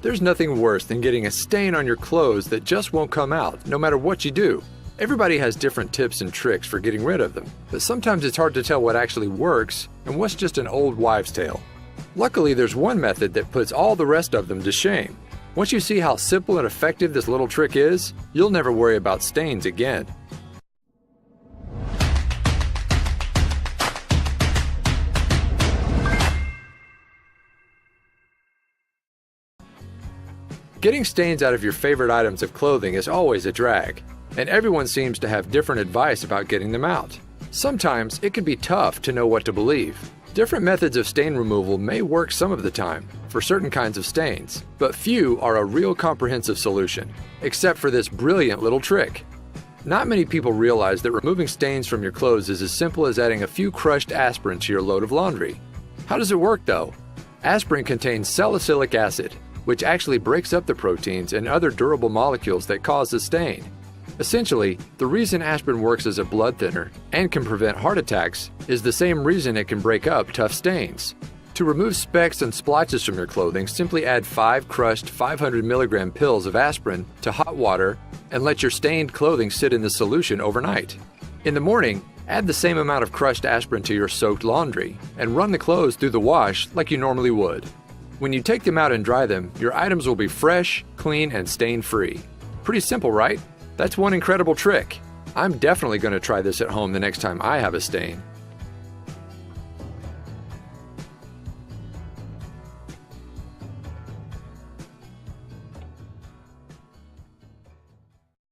There's nothing worse than getting a stain on your clothes that just won't come out, no matter what you do. Everybody has different tips and tricks for getting rid of them, but sometimes it's hard to tell what actually works and what's just an old wives' tale. Luckily, there's one method that puts all the rest of them to shame. Once you see how simple and effective this little trick is, you'll never worry about stains again. Getting stains out of your favorite items of clothing is always a drag, and everyone seems to have different advice about getting them out. Sometimes it can be tough to know what to believe. Different methods of stain removal may work some of the time for certain kinds of stains, but few are a real comprehensive solution, except for this brilliant little trick. Not many people realize that removing stains from your clothes is as simple as adding a few crushed aspirin to your load of laundry. How does it work though? Aspirin contains salicylic acid, which actually breaks up the proteins and other durable molecules that cause the stain. Essentially, the reason aspirin works as a blood thinner and can prevent heart attacks is the same reason it can break up tough stains. To remove specks and splotches from your clothing, simply add 5 crushed 500 mg pills of aspirin to hot water and let your stained clothing sit in the solution overnight. In the morning, add the same amount of crushed aspirin to your soaked laundry and run the clothes through the wash like you normally would. When you take them out and dry them, your items will be fresh, clean, and stain-free. Pretty simple, right? That's one incredible trick. I'm definitely going to try this at home the next time I have a stain.